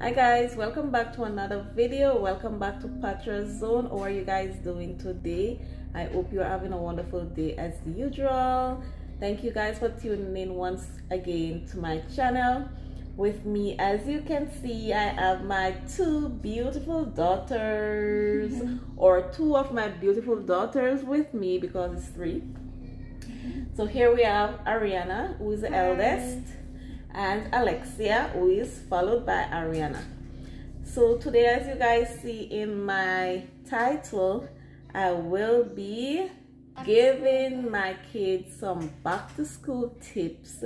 Hi guys, welcome back to another video. Welcome back to Patra's Zone. How are you guys doing today? I hope you're having a wonderful day as usual. Thank you guys for tuning in once again to my channel. With me, as you can see, I have my two beautiful daughters, or two of my beautiful daughters with me because it's three. So here we have Ariana, who is the eldest, and Alexia, who is followed by Ariana. So today, as you guys see in my title, I will be giving my kids some back to school tips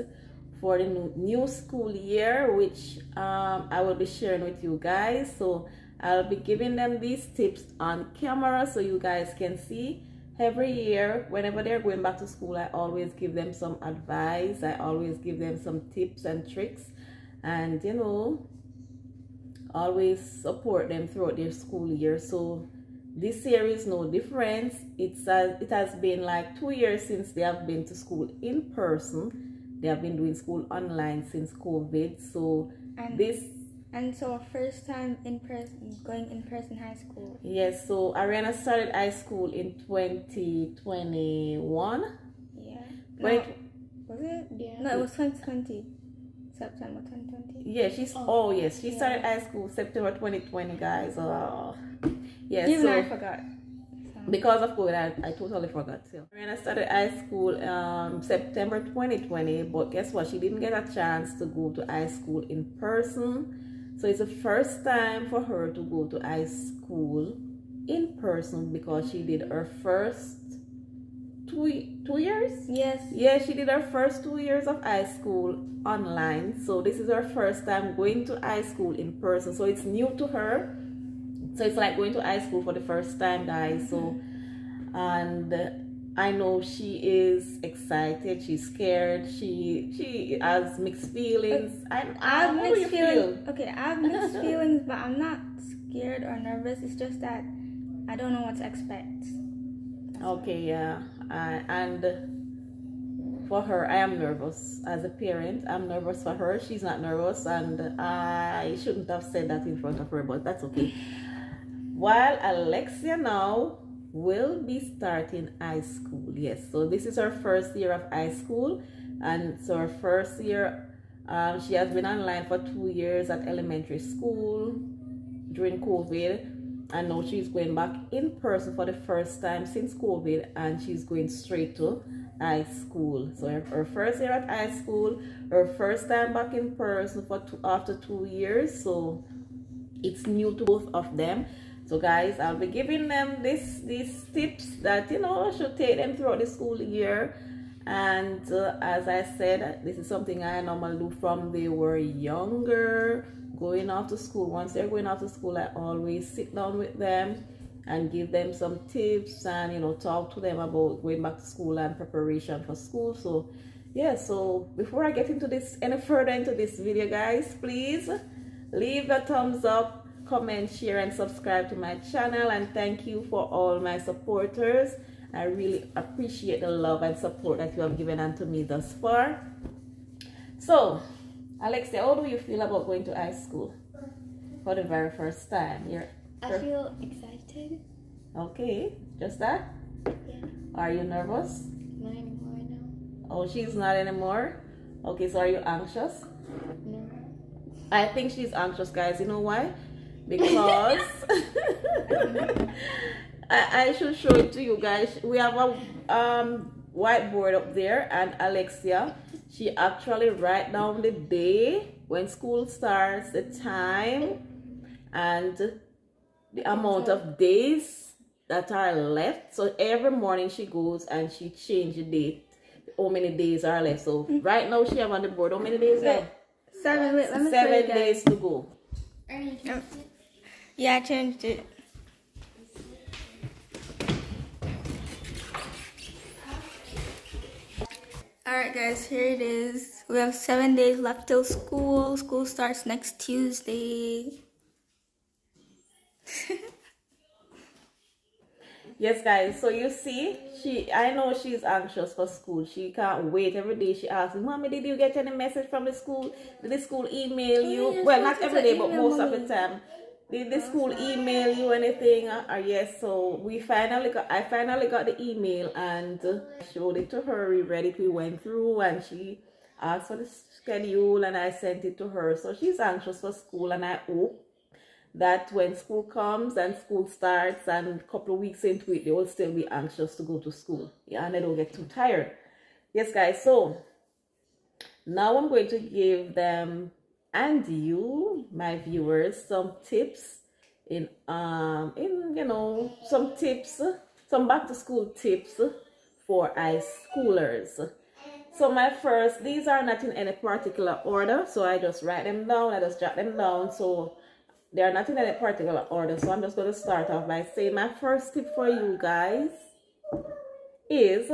for the new school year, which I will be sharing with you guys. So I'll be giving them these tips on camera so you guys can see. Every year, whenever they're going back to school, I always give them some advice. I always give them some tips and tricks, and you know, always support them throughout their school year. So this year is no difference. It has been like 2 years since they have been to school in person. They have been doing school online since COVID. So so our first time in person, going in person high school. Yes, so Ariana started high school in 2021. Yeah. Wait, was it? Yeah. No, it was 2020. September 2020. Yeah, she started high school September 2020, guys. Yes, Even so I forgot. because of COVID, I totally forgot. So Ariana started high school September 2020, but guess what? She didn't get a chance to go to high school in person. So it's the first time for her to go to high school in person because she did her first two years. Yes. Yeah, she did her first 2 years of high school online. So this is her first time going to high school in person. So it's new to her. So it's like going to high school for the first time, guys. So, and I know she is excited. She's scared. She has mixed feelings. I have mixed feelings. Okay, I have mixed feelings, but I'm not scared or nervous. It's just that I don't know what to expect. Okay, yeah. And for her, I am nervous. As a parent, I'm nervous for her. She's not nervous, and I shouldn't have said that in front of her, but that's okay. While Alexia now will be starting high school. Yes, so this is her first year of high school, and so her first year, she has been online for 2 years at elementary school during COVID, and now she's going back in person for the first time since COVID, and she's going straight to high school. So her first year at high school, her first time back in person after 2 years. So it's new to both of them. So guys, I'll be giving them these tips that, you know, should take them throughout the school year. And as I said, this is something I normally do from they were younger, going off to school. Once they're going off to school, I always sit down with them and give them some tips and, you know, talk to them about going back to school and preparation for school. So yeah, so before I get into this any further into this video, guys, please leave a thumbs up, comment, share, and subscribe to my channel. And thank you for all my supporters. I really appreciate the love and support that you have given unto me thus far. So Alexia, how do you feel about going to high school for the very first time? I feel excited. Okay, just that? Yeah. Are you nervous? Not anymore, no. Oh, she's not anymore? Okay, so are you anxious? No. I think she's anxious, guys. You know why? Because I should show it to you guys. We have a whiteboard up there, and Alexia, she actually write down the day when school starts, the time, and the amount of days that are left. So every morning she goes and she change the date, how many days are left. So right now she have on the board how many days left? 7. Wait, let me 7 days to go. Yeah, I changed it. Alright guys, here it is. We have 7 days left till school. School starts next Tuesday. Yes, guys. So you see, I know she's anxious for school. She can't wait. Every day she asks me, "Mommy, did you get any message from the school? Did the school email you?" Well, not every day, but most of the time. Did the school email you anything? Or yes. So I finally got the email and showed it to her. We read it. We went through, and she asked for the schedule, and I sent it to her. So she's anxious for school, and I hope that when school comes and school starts and a couple of weeks into it, they will still be anxious to go to school. Yeah, and they don't get too tired. Yes, guys. So now I'm going to give them and you, my viewers, some tips in some tips, some back to school tips for high schoolers. So my first, these are not in any particular order, so I just write them down. I just jot them down. So they are not in any particular order, so I'm just going to start off by saying my first tip for you guys is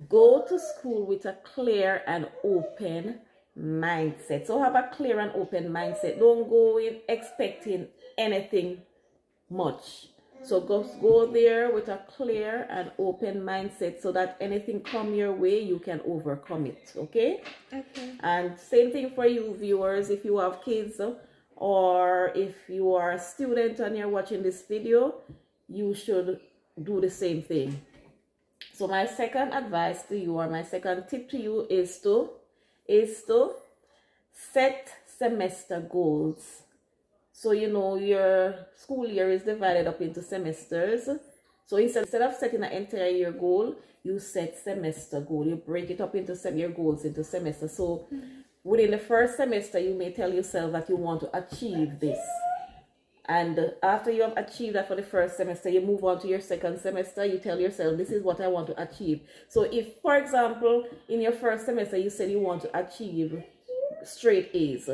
go to school with a clear and open mindset. So have a clear and open mindset. Don't go in expecting anything much. So go there with a clear and open mindset so that anything come your way, you can overcome it. Okay? Okay. And same thing for you viewers, if you have kids, or if you are a student and you're watching this video, you should do the same thing. So my second advice to you, or my second tip to you, is to set semester goals. So your school year is divided up into semesters. So instead of setting an entire year goal, you set semester goal. You break it up into your goals into semesters. So within the first semester, you may tell yourself that you want to achieve this. And after you have achieved that for the first semester, you move on to your second semester. You tell yourself, this is what I want to achieve. So if, for example, in your first semester, you said you want to achieve straight A's.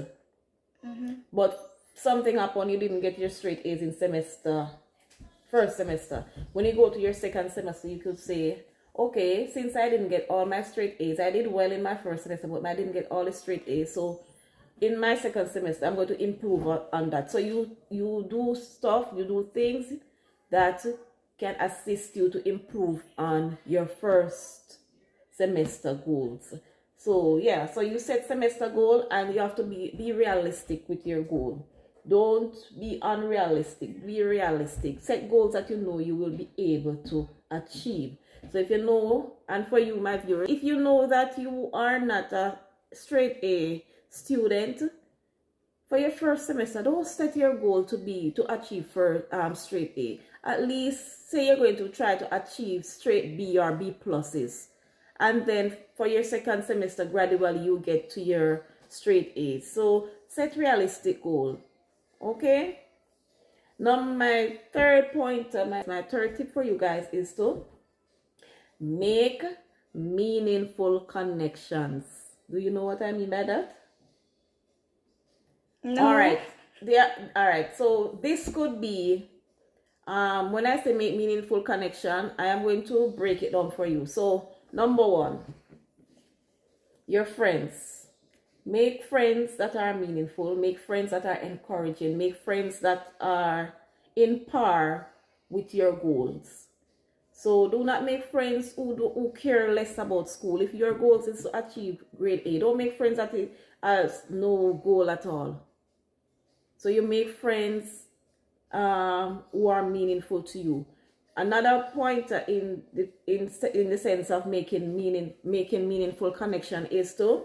But something happened, you didn't get your straight A's in first semester. When you go to your second semester, you could say, okay, since I didn't get all my straight A's, I did well in my first semester, but I didn't get all the straight A's. So in my second semester, I'm going to improve on that. So you do things that can assist you to improve on your first semester goals. So yeah, so you set semester goal and you have to be realistic with your goal. Don't be unrealistic, be realistic. Set goals that you know you will be able to achieve. So if you know, and for you, my viewers, if you know that you are not a straight A student, for your first semester, don't set your goal to achieve for straight A. At least say you're going to try to achieve straight B or B pluses. And then for your second semester, gradually you get to your straight A. So set realistic goal. Okay? Now my third point, my third tip for you guys is to make meaningful connections. Do you know what I mean by that? No. All right. All right. So this could be, when I say make meaningful connection, I am going to break it down for you. So number one, your friends. Make friends that are meaningful. Make friends that are encouraging. Make friends that are in par with your goals. So do not make friends who care less about school. If your goals is to achieve grade A, don't make friends that has no goal at all. So you make friends who are meaningful to you. Another point in the sense of making meaningful connection is to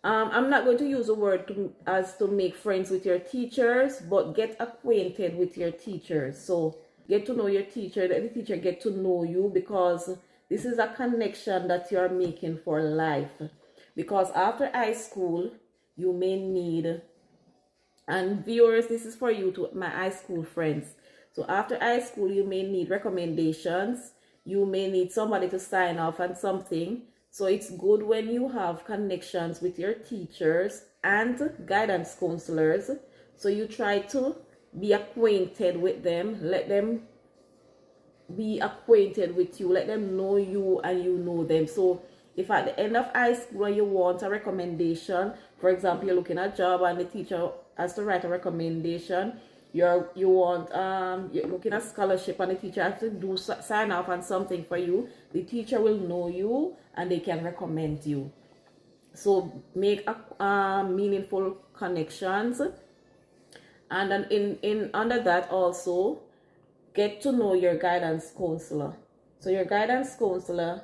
I'm not going to use the word as to make friends with your teachers, but get acquainted with your teachers. So get to know your teacher, let the teacher get to know you, because this is a connection that you're making for life. Because after high school, you may need, and viewers, this is for you, to my high school friends. So after high school, you may need recommendations. You may need somebody to sign off on something. So it's good when you have connections with your teachers and guidance counselors. So you try to be acquainted with them. Let them be acquainted with you. Let them know you and you know them. So if at the end of high school you want a recommendation, for example, you're looking at a job and the teacher has to write a recommendation, you want you're looking at scholarship and the teacher has to do sign off on something for you, the teacher will know you and they can recommend you. So make meaningful connections, and then in under that also get to know your guidance counselor. So your guidance counselor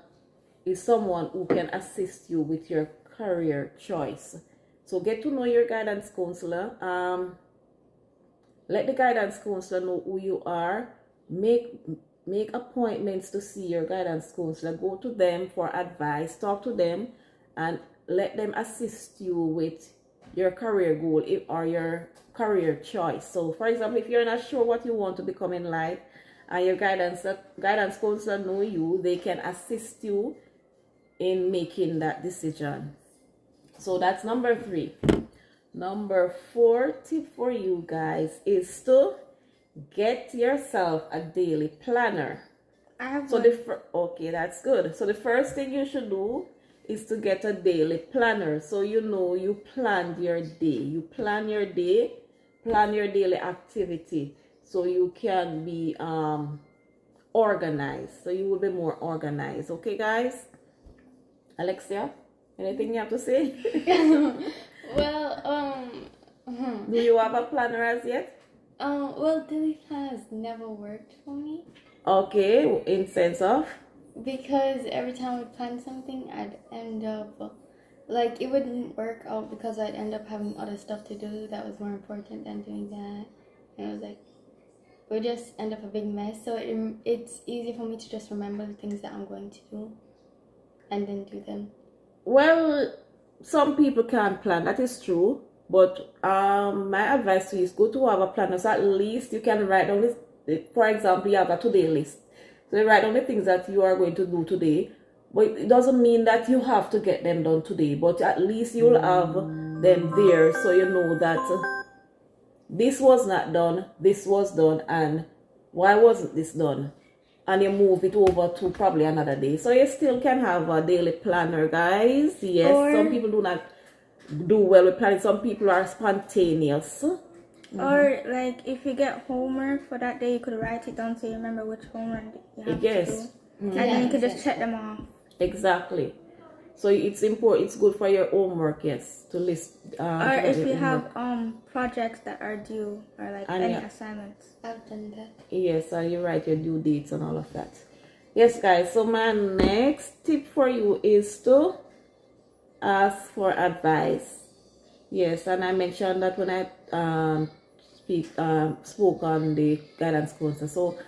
is someone who can assist you with your career choice. So get to know your guidance counselor. Let the guidance counselor know who you are. Make appointments to see your guidance counselor. Go to them for advice. Talk to them and let them assist you with your career goal or your career choice. So for example, if you're not sure what you want to become in life and your guidance counselor know you, they can assist you in making that decision. So that's number 3. Number 4 tip for you guys is to get yourself a daily planner. I have so one. Okay, that's good. So the first thing you should do is to get a daily planner. So you know you planned your day. You plan your day, plan your daily activity, so you can be organized. So you will be more organized. Okay, guys? Alexia, anything you have to say? Well, Do you have a planner as yet? well, daily plan has never worked for me Okay, in sense of? because every time I plan something, I'd end up like it wouldn't work out because I'd end up having other stuff to do that was more important than doing that, and it was like it would just end up a big mess. So it's easy for me to just remember the things that I'm going to do and then do them. Well, some people can't plan, that is true. But my advice to you is go to have a planner, so at least you can write down this. For example, you have a today list. So you write down the things that you are going to do today. But it doesn't mean that you have to get them done today. But at least you'll have them there, so you know that this was not done, this was done, and why wasn't this done? And you move it over to probably another day. So you still can have a daily planner, guys. Yes, some people do not do well with planning. Some people are spontaneous. Or like if you get homework for that day, you could write it down so you remember which homework you have to do. And then you could just check them off. Exactly. So it's important, it's good for your homework, yes, to list. Or if you have projects that are due, or like any assignments. I've done that. Yes, and you write your due dates and all of that. Yes, guys, so my next tip for you is to ask for advice. Yes, and I mentioned that when I spoke on the guidance counselor. So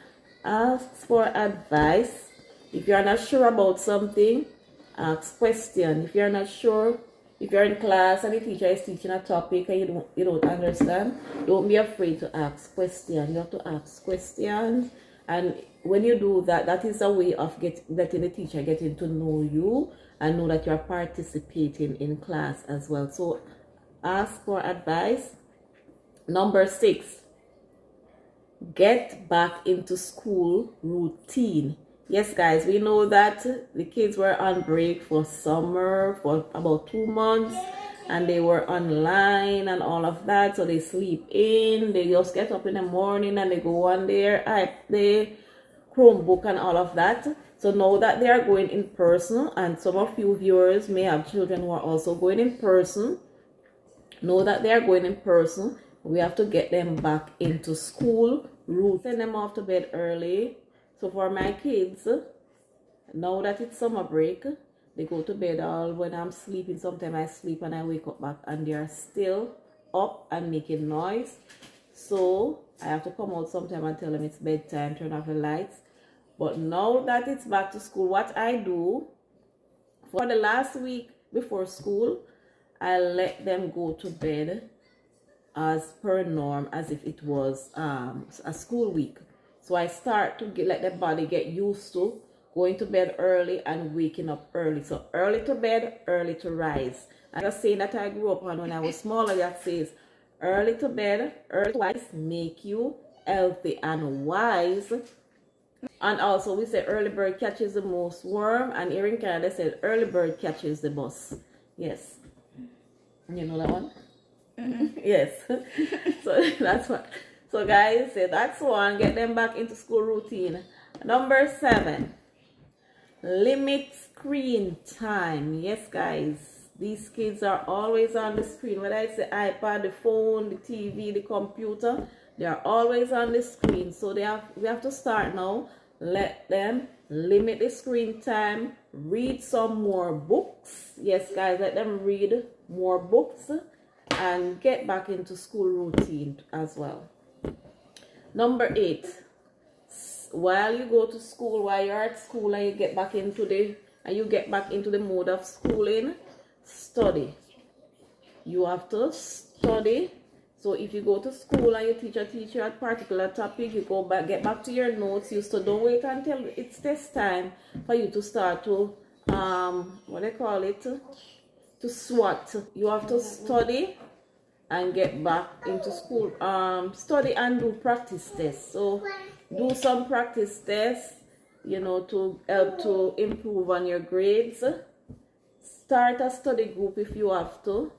ask for advice. If you are not sure about something, ask question. If you are not sure, if you're in class and the teacher is teaching a topic and you don't understand, don't be afraid to ask questions. You have to ask questions, and when you do that, that is a way of letting the teacher getting to know you and know that you are participating in class as well. So ask for advice. Number 6, get back into school routine. Yes, guys, we know that the kids were on break for summer for about 2 months, and they were online and all of that. So they sleep in, they just get up in the morning and they go on their Chromebook and all of that. So now that they are going in person, and some of you viewers may have children who are also going in person, know that they are going in person, we have to get them back into school routine. Send them off to bed early. So for my kids, now that it's summer break, they go to bed all when I'm sleeping. Sometimes I sleep and I wake up back and they are still up and making noise. So I have to come out sometime and tell them it's bedtime, turn off the lights. But now that it's back to school, what I do, for the last week before school, I let them go to bed as per norm, as if it was a school week. So I start to let the body get used to going to bed early and waking up early. So early to bed, early to rise. I'm just saying that I grew up on when I was smaller, that says early to bed, early to rise, make you healthy and wise. And also we say early bird catches the most worm, and here in Canada they said early bird catches the bus. Yes. You know that one? Yes. So that's what. So guys, that's one. Get them back into school routine. Number 7, limit screen time. Yes, guys, these kids are always on the screen, whether it's the iPad, the phone, the TV, the computer. They are always on the screen. So we have to start now. Let them limit the screen time. Read some more books. Yes, guys, let them read more books and get back into school routine as well. Number 8, while you go to school, while you're at school and you get back into the mode of schooling, study. You have to study. So if you go to school and your teacher teach you a particular topic, you get back to your notes. You still don't wait until it's test time for you to start to what they call it, to SWAT. You have to study and get back into school. Study and do practice tests. So do some practice tests, you know, to help to improve on your grades. Start a study group if you have to.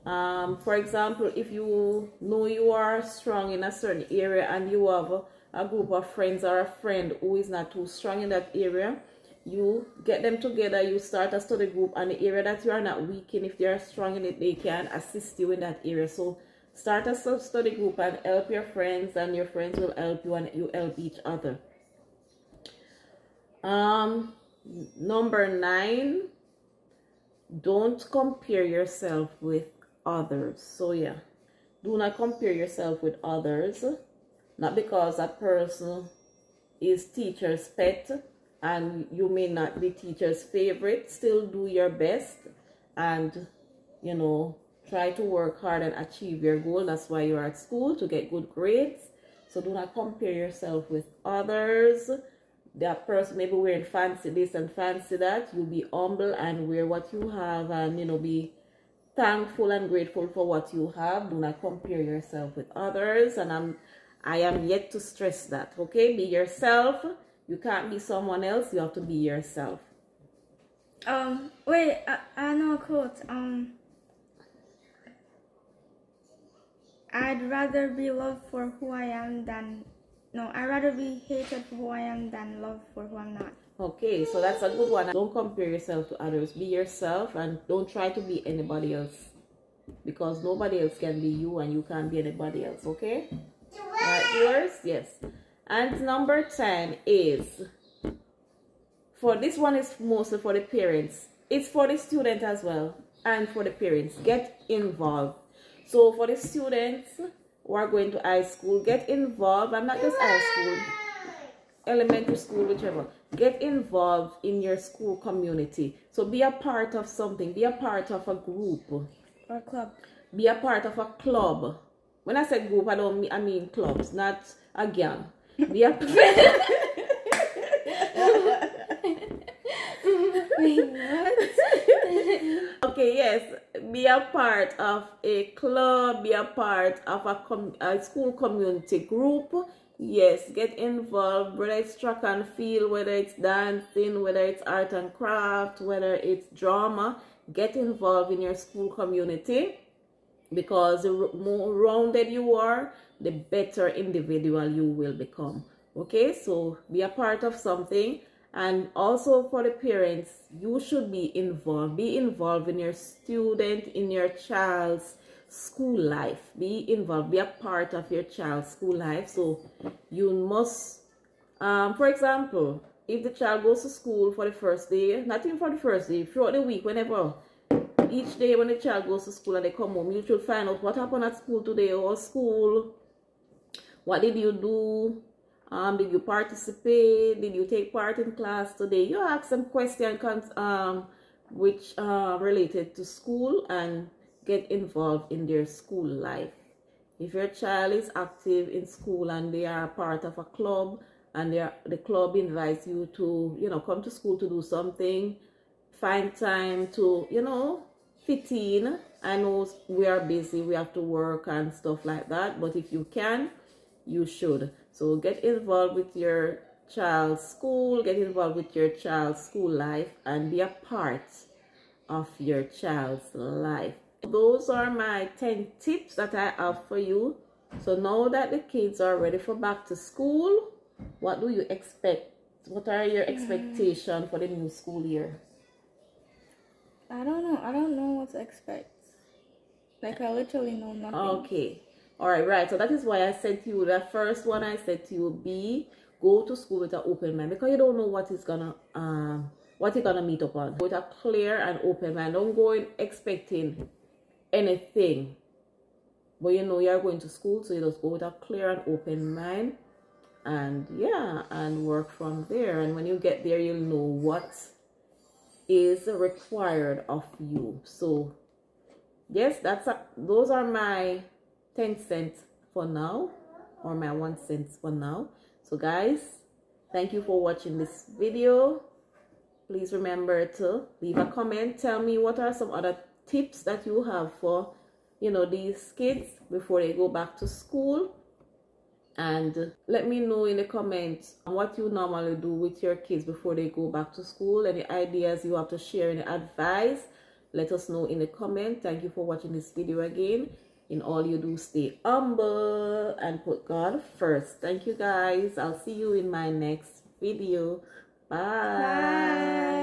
For example, if you know you are strong in a certain area and you have a group of friends or a friend who is not too strong in that area, you get them together, you start a study group, and the area that you are not weak in, if they are strong in it, they can assist you in that area. So start a study group and help your friends, and your friends will help you and you help each other. Number 9, don't compare yourself with others. So yeah, do not compare yourself with others. Not because a person is teacher's pet and you may not be teacher's favorite. Still do your best and, you know, try to work hard and achieve your goal. That's why you're at school, to get good grades. So do not compare yourself with others. That person maybe wearing fancy this and fancy that. You be humble and wear what you have, and, you know, be thankful and grateful for what you have. Do not compare yourself with others. And I am yet to stress that. Okay, be yourself. You can't be someone else. You have to be yourself. Wait, I know a quote. I'd rather be loved for who I am than... No, I'd rather be hated for who I am than loved for who I'm not. Okay, so that's a good one. Don't compare yourself to others. Be yourself and don't try to be anybody else. Because nobody else can be you and you can't be anybody else, okay? Alright, viewers? Yes. And number 10 is... For this one is mostly for the parents. It's for the student as well. And for the parents. Get involved. So for the students who are going to high school, get involved, and not just high school, elementary school, whichever. Get involved in your school community. So be a part of something. Be a part of a group. Or a club. Be a part of a club. When I say group, I mean clubs, not a gang. Be a Okay, yes. Be a part of a club. Be a part of a school community group. Yes, get involved, whether it's track and field, whether it's dancing, whether it's art and craft, whether it's drama. Get involved in your school community, because the more rounded you are, the better individual you will become. Okay, so be a part of something. And also for the parents, you should be involved. Be involved in your student, in your child's school life. Be involved. Be a part of your child's school life. So you must, for example, if the child goes to school for the first day, not even for the first day, throughout the week, whenever, each day when the child goes to school and they come home, you should find out what happened at school today, or school, what did you do? Did you participate? Did you take part in class today? You ask some questions which are related to school, and get involved in their school life. If your child is active in school and they are part of a club, and the club invites you to, you know, come to school to do something, find time to, you know, fit in. I know we are busy, we have to work and stuff like that, but if you can, you should. So get involved with your child's school, get involved with your child's school life, and be a part of your child's life. Those are my 10 tips that I have for you So now that the kids are ready for back to school, what do you expect? What are your expectations for the new school year? I don't know. I don't know what to expect. Like, I literally know nothing. Okay. All right, right. So that is why I said to you, the first one I said to you, go to school with an open mind, because you don't know what you're gonna meet up on. With a clear and open mind. Don't go in expecting anything. But you know you're going to school, so you just go with a clear and open mind, and yeah, and work from there. And when you get there, you'll know what is required of you. So yes, those are my 10 cents for now, or my 1 cent for now. So guys, thank you for watching this video. Please remember to leave a comment. Tell me what are some other tips that you have for, you know, these kids before they go back to school. And let me know in the comments what you normally do with your kids before they go back to school. Any ideas you have to share, any advice, let us know in the comment. Thank you for watching this video again. In all you do, stay humble and put God first. Thank you guys. I'll see you in my next video. Bye. Bye.